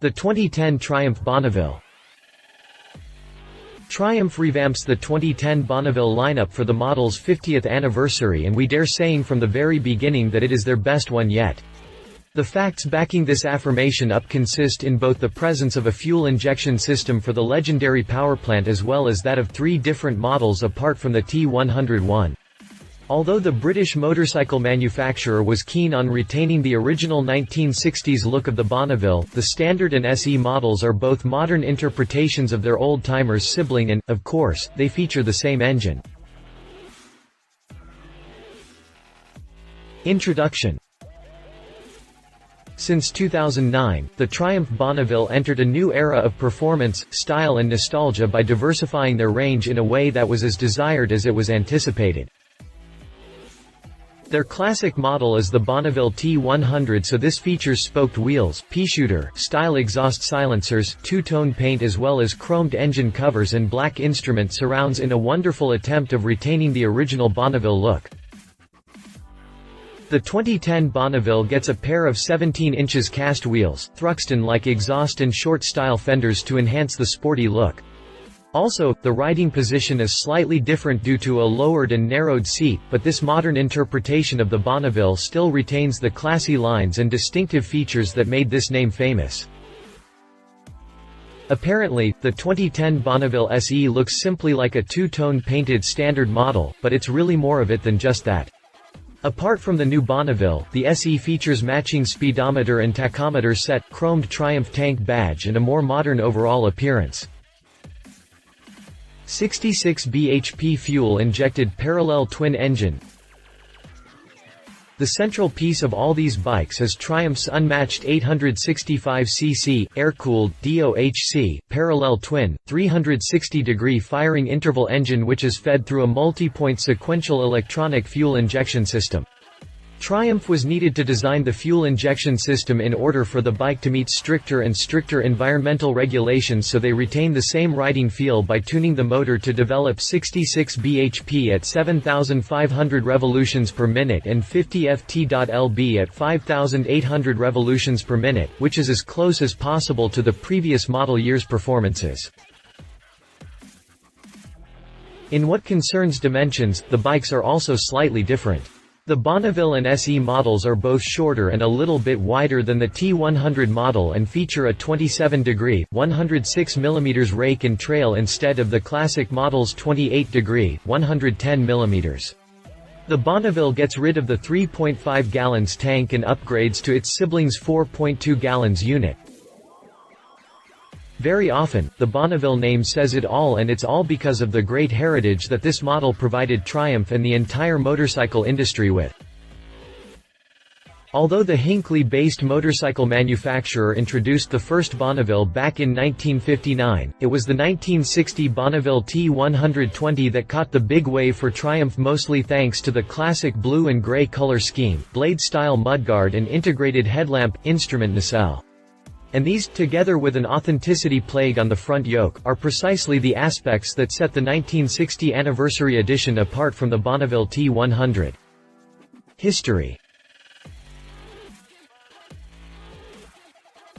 The 2010 Triumph Bonneville. Triumph revamps the 2010 Bonneville lineup for the model's 50th anniversary, and we dare saying from the very beginning that it is their best one yet. The facts backing this affirmation up consist in both the presence of a fuel injection system for the legendary powerplant as well as that of 3 different models apart from the T101. Although the British motorcycle manufacturer was keen on retaining the original 1960s look of the Bonneville, the Standard and SE models are both modern interpretations of their old-timers sibling and, of course, they feature the same engine. Introduction. Since 2009, the Triumph Bonneville entered a new era of performance, style and nostalgia by diversifying their range in a way that was as desired as it was anticipated. Their classic model is the Bonneville T100, so this features spoked wheels, P-shooter style exhaust silencers, two-tone paint as well as chromed engine covers and black instrument surrounds in a wonderful attempt of retaining the original Bonneville look. The 2010 Bonneville gets a pair of 17 inches cast wheels, Thruxton-like exhaust and short-style fenders to enhance the sporty look. Also, the riding position is slightly different due to a lowered and narrowed seat, but this modern interpretation of the Bonneville still retains the classy lines and distinctive features that made this name famous. Apparently, the 2010 Bonneville SE looks simply like a two-tone painted standard model, but it's really more of it than just that. Apart from the new Bonneville, the SE features matching speedometer and tachometer set, chromed Triumph tank badge and a more modern overall appearance. 66 bhp fuel-injected parallel twin engine. The central piece of all these bikes is Triumph's unmatched 865cc, air-cooled, DOHC, parallel twin, 360-degree firing interval engine which is fed through a multi-point sequential electronic fuel injection system. Triumph was needed to design the fuel injection system in order for the bike to meet stricter and stricter environmental regulations, so they retain the same riding feel by tuning the motor to develop 66 bhp at 7,500 revolutions per minute and 50 ft.lb at 5,800 revolutions per minute, which is as close as possible to the previous model year's performances. In what concerns dimensions, the bikes are also slightly different. The Bonneville and SE models are both shorter and a little bit wider than the T100 model and feature a 27-degree, 106 mm rake and trail instead of the classic model's 28-degree, 110 mm. The Bonneville gets rid of the 3.5 gallons tank and upgrades to its sibling's 4.2 gallons unit. Very often, the Bonneville name says it all, and it's all because of the great heritage that this model provided Triumph and the entire motorcycle industry with. Although the Hinckley-based motorcycle manufacturer introduced the first Bonneville back in 1959, it was the 1960 Bonneville T120 that caught the big wave for Triumph, mostly thanks to the classic blue and gray color scheme, blade-style mudguard and integrated headlamp, instrument nacelle. And these, together with an authenticity plague on the front yoke, are precisely the aspects that set the 1960 anniversary edition apart from the Bonneville T100. History.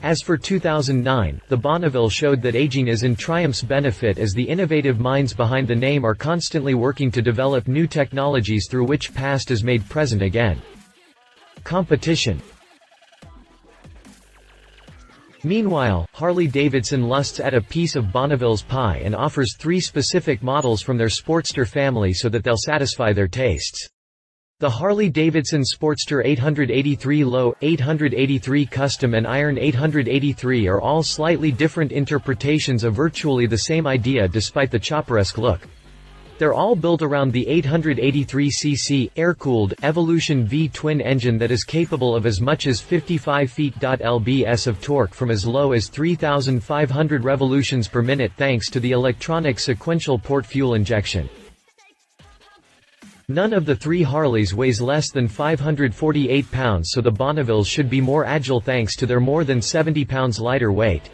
As for 2009, the Bonneville showed that aging is in Triumph's benefit, as the innovative minds behind the name are constantly working to develop new technologies through which past is made present again. Competition. Meanwhile, Harley-Davidson lusts at a piece of Bonneville's pie and offers 3 specific models from their Sportster family so that they'll satisfy their tastes. The Harley-Davidson Sportster 883 Low, 883 Custom and Iron 883 are all slightly different interpretations of virtually the same idea despite the chopperesque look. They're all built around the 883cc, air-cooled, Evolution V twin engine that is capable of as much as 55 ft.lbs of torque from as low as 3,500 revolutions per minute thanks to the electronic sequential port fuel injection. None of the 3 Harleys weighs less than 548 pounds, so the Bonnevilles should be more agile thanks to their more than 70 pounds lighter weight.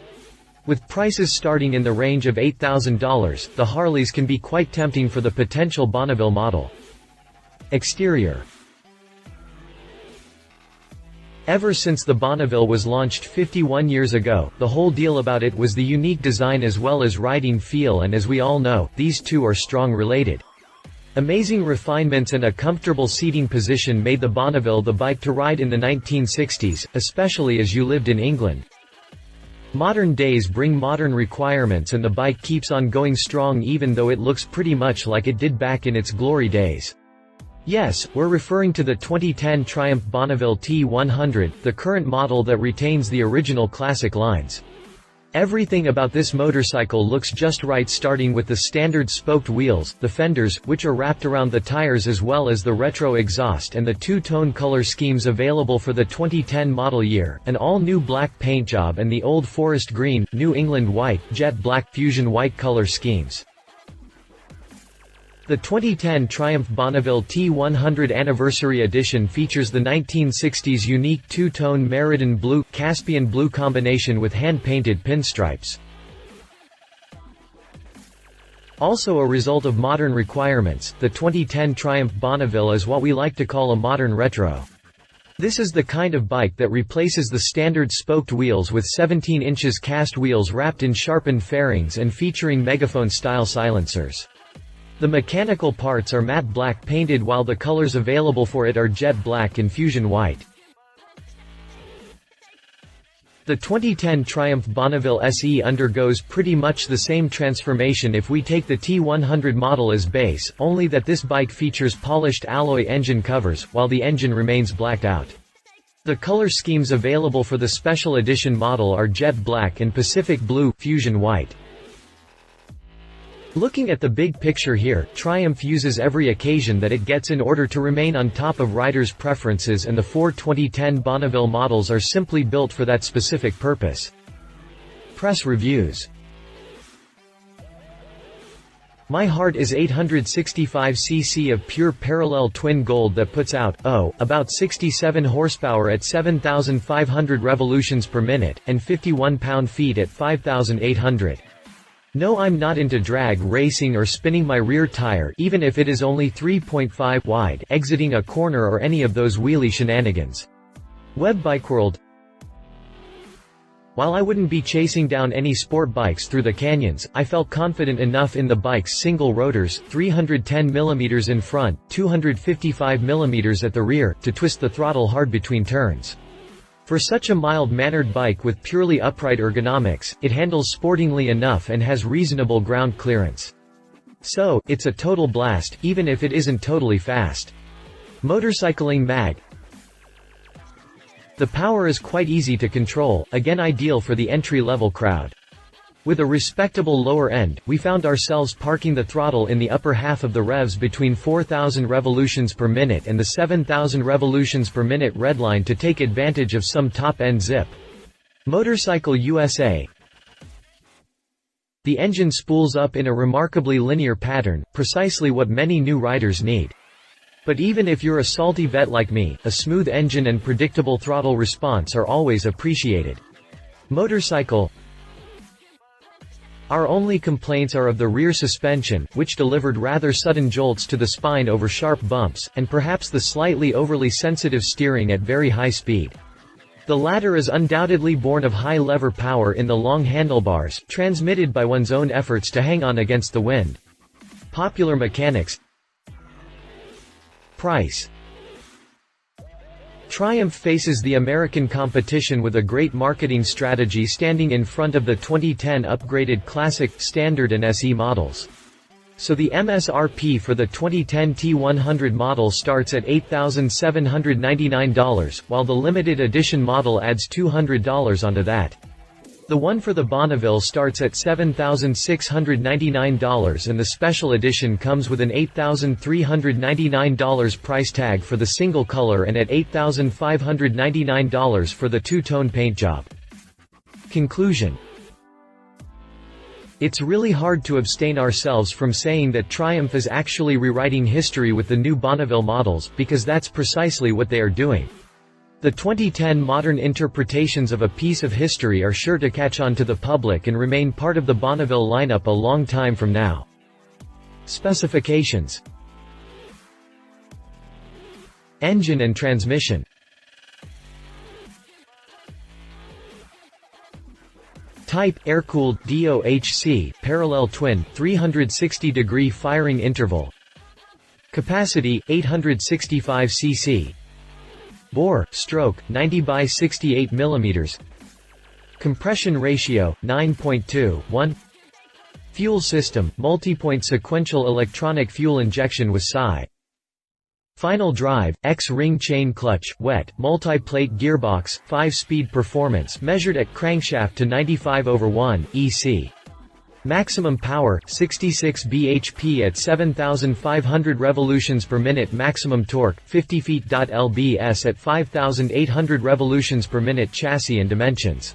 With prices starting in the range of $8,000, the Harleys can be quite tempting for the potential Bonneville model. Exterior. Ever since the Bonneville was launched 51 years ago, the whole deal about it was the unique design as well as riding feel, and as we all know, these two are strong related. Amazing refinements and a comfortable seating position made the Bonneville the bike to ride in the 1960s, especially as you lived in England. Modern days bring modern requirements, and the bike keeps on going strong even though it looks pretty much like it did back in its glory days. Yes, we're referring to the 2010 Triumph Bonneville T100, the current model that retains the original classic lines. Everything about this motorcycle looks just right, starting with the standard spoked wheels, the fenders, which are wrapped around the tires, as well as the retro exhaust and the two-tone color schemes available for the 2010 model year, an all-new black paint job and the old forest green, New England white, jet black fusion white color schemes. The 2010 Triumph Bonneville T100 Anniversary Edition features the 1960s unique two-tone Meriden blue, Caspian blue combination with hand-painted pinstripes. Also a result of modern requirements, the 2010 Triumph Bonneville is what we like to call a modern retro. This is the kind of bike that replaces the standard spoked wheels with 17 inches cast wheels wrapped in sharpened fairings and featuring megaphone-style silencers. The mechanical parts are matte black painted, while the colors available for it are jet black and fusion white. The 2010 Triumph Bonneville SE undergoes pretty much the same transformation if we take the T100 model as base, only that this bike features polished alloy engine covers, while the engine remains blacked out. The color schemes available for the special edition model are jet black and Pacific blue, fusion white. Looking at the big picture here, Triumph uses every occasion that it gets in order to remain on top of riders' preferences, and the four 2010 Bonneville models are simply built for that specific purpose. Press reviews. My heart is 865 cc of pure parallel twin gold that puts out, about 67 horsepower at 7,500 revolutions per minute, and 51 pound-feet at 5,800. No, I'm not into drag racing or spinning my rear tire, even if it is only 3.5 wide, exiting a corner, or any of those wheelie shenanigans. WebBikeWorld. While I wouldn't be chasing down any sport bikes through the canyons, I felt confident enough in the bike's single rotors, 310mm in front, 255mm at the rear, to twist the throttle hard between turns. For such a mild-mannered bike with purely upright ergonomics, it handles sportingly enough and has reasonable ground clearance. So, it's a total blast, even if it isn't totally fast. Motorcycling mag. The power is quite easy to control, again ideal for the entry-level crowd. With a respectable lower end, we found ourselves parking the throttle in the upper half of the revs between 4,000 revolutions per minute and the 7,000 revolutions per minute redline to take advantage of some top-end zip. Motorcycle USA. The engine spools up in a remarkably linear pattern, precisely what many new riders need. But even if you're a salty vet like me, a smooth engine and predictable throttle response are always appreciated. Motorcycle. Our only complaints are of the rear suspension, which delivered rather sudden jolts to the spine over sharp bumps, and perhaps the slightly overly sensitive steering at very high speed. The latter is undoubtedly born of high lever power in the long handlebars, transmitted by one's own efforts to hang on against the wind. Popular mechanics. Price. Triumph faces the American competition with a great marketing strategy, standing in front of the 2010 upgraded Classic, Standard and SE models. So the MSRP for the 2010 T100 model starts at $8,799, while the limited edition model adds $200 onto that. The one for the Bonneville starts at $7,699, and the special edition comes with an $8,399 price tag for the single color and at $8,599 for the two-tone paint job. Conclusion. It's really hard to abstain ourselves from saying that Triumph is actually rewriting history with the new Bonneville models, because that's precisely what they are doing. The 2010 modern interpretations of a piece of history are sure to catch on to the public and remain part of the Bonneville lineup a long time from now. Specifications. Engine and transmission. Type, air-cooled, DOHC, parallel twin, 360-degree firing interval. Capacity, 865 cc. Bore, stroke, 90 by 68 mm. Compression ratio, 9.2:1. Fuel system, multi-point sequential electronic fuel injection with SI. Final drive, X-ring chain clutch, wet, multi-plate gearbox, 5-speed performance measured at crankshaft to 95/1, EC. Maximum power, 66 bhp at 7,500 revolutions per minute. Maximum torque, 50 ft/lbs at 5,800 revolutions per minute. Chassis and dimensions.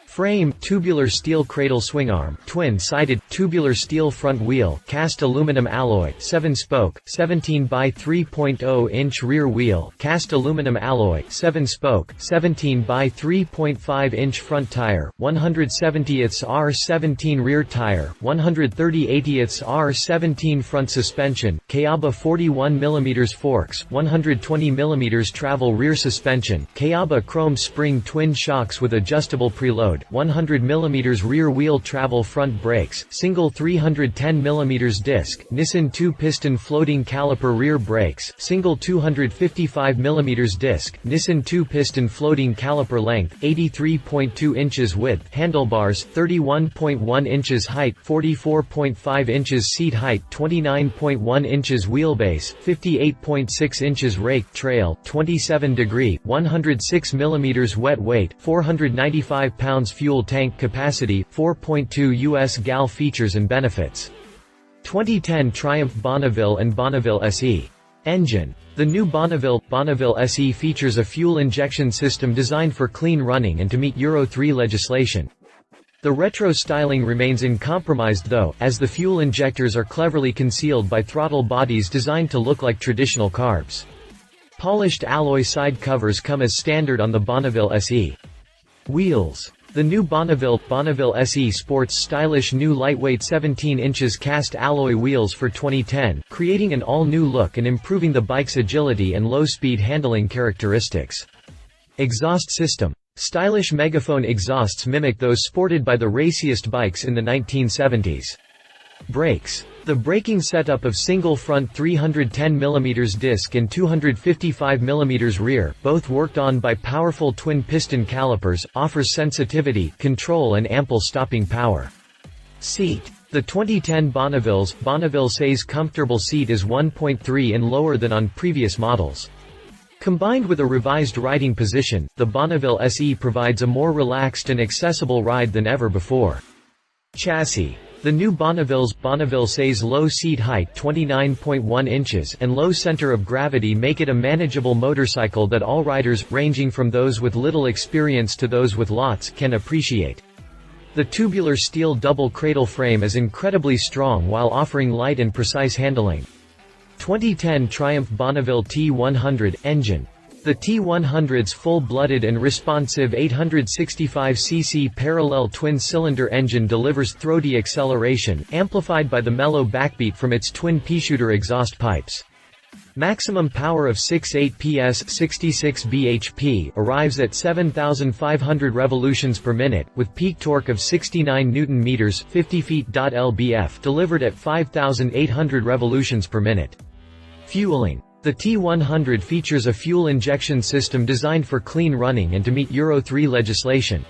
Frame, tubular steel cradle swingarm, twin-sided, tubular steel front wheel, cast aluminum alloy, 7-spoke, 17 by 3.0-inch rear wheel, cast aluminum alloy, 7-spoke, 17 by 3.5-inch front tire, 170ths R17 rear tire, 130/80ths R17 front suspension, Kayaba 41 mm forks, 120 mm travel rear suspension, Kayaba chrome spring twin shocks with adjustable preload, 100 mm rear wheel travel front brakes, single 310 mm disc, Nissan 2-piston floating caliper rear brakes, single 255 mm disc, Nissan 2-piston floating caliper length, 83.2 inches width, handlebars, 31.1 inches height, 44.5 inches seat height, 29.1 inches wheelbase, 58.6 inches rake trail, 27 degree, 106 mm wet weight, 495 pounds fuel tank capacity, 4.2 US gal. Features and benefits. 2010 Triumph Bonneville and Bonneville SE. Engine. The new Bonneville SE features a fuel injection system designed for clean running and to meet Euro 3 legislation. The retro styling remains uncompromised though, as the fuel injectors are cleverly concealed by throttle bodies designed to look like traditional carbs. Polished alloy side covers come as standard on the Bonneville SE. Wheels. The new Bonneville SE sports stylish new lightweight 17 inches cast alloy wheels for 2010, creating an all-new look and improving the bike's agility and low-speed handling characteristics. Exhaust system. Stylish megaphone exhausts mimic those sported by the raciest bikes in the 1970s. Brakes. The braking setup of single front 310 mm disc and 255 mm rear, both worked on by powerful twin-piston calipers, offers sensitivity, control and ample stopping power. Seat. The 2010 Bonneville SE's comfortable seat is 1.3 in lower than on previous models. Combined with a revised riding position, the Bonneville SE provides a more relaxed and accessible ride than ever before. Chassis. The new Bonneville SE's low seat height 29.1 inches and low center of gravity make it a manageable motorcycle that all riders, ranging from those with little experience to those with lots, can appreciate. The tubular steel double cradle frame is incredibly strong while offering light and precise handling. 2010 Triumph Bonneville T100 engine. The T100's full-blooded and responsive 865cc parallel twin-cylinder engine delivers throaty acceleration, amplified by the mellow backbeat from its twin P-shooter exhaust pipes. Maximum power of 6.8 PS 66 bhp arrives at 7,500 revolutions per minute, with peak torque of 69 Nm 50 ft/lbf delivered at 5,800 revolutions per minute. Fueling. The T100 features a fuel injection system designed for clean running and to meet Euro 3 legislation.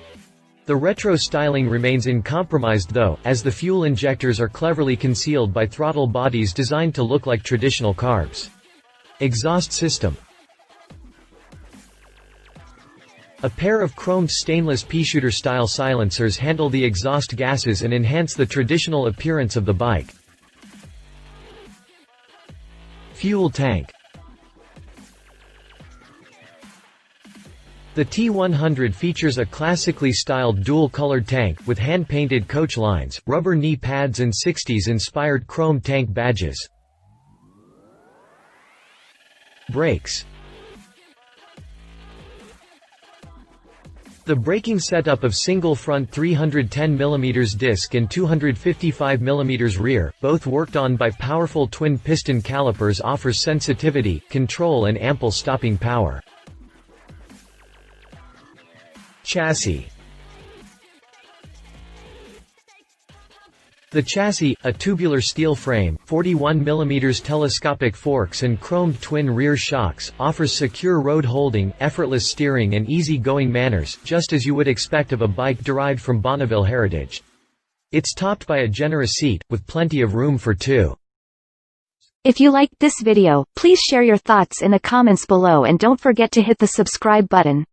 The retro styling remains uncompromised though, as the fuel injectors are cleverly concealed by throttle bodies designed to look like traditional carbs. Exhaust system. A pair of chromed stainless P-shooter style silencers handle the exhaust gases and enhance the traditional appearance of the bike. Fuel tank. The T100 features a classically styled dual-colored tank, with hand-painted coach lines, rubber knee pads and 60s-inspired chrome tank badges. Brakes. The braking setup of single front 310 mm disc and 255 mm rear, both worked on by powerful twin-piston calipers, offers sensitivity, control and ample stopping power. Chassis. The chassis, a tubular steel frame, 41 mm telescopic forks and chromed twin rear shocks, offers secure road holding, effortless steering and easy-going manners, just as you would expect of a bike derived from Bonneville heritage. It's topped by a generous seat, with plenty of room for two. If you liked this video, please share your thoughts in the comments below and don't forget to hit the subscribe button.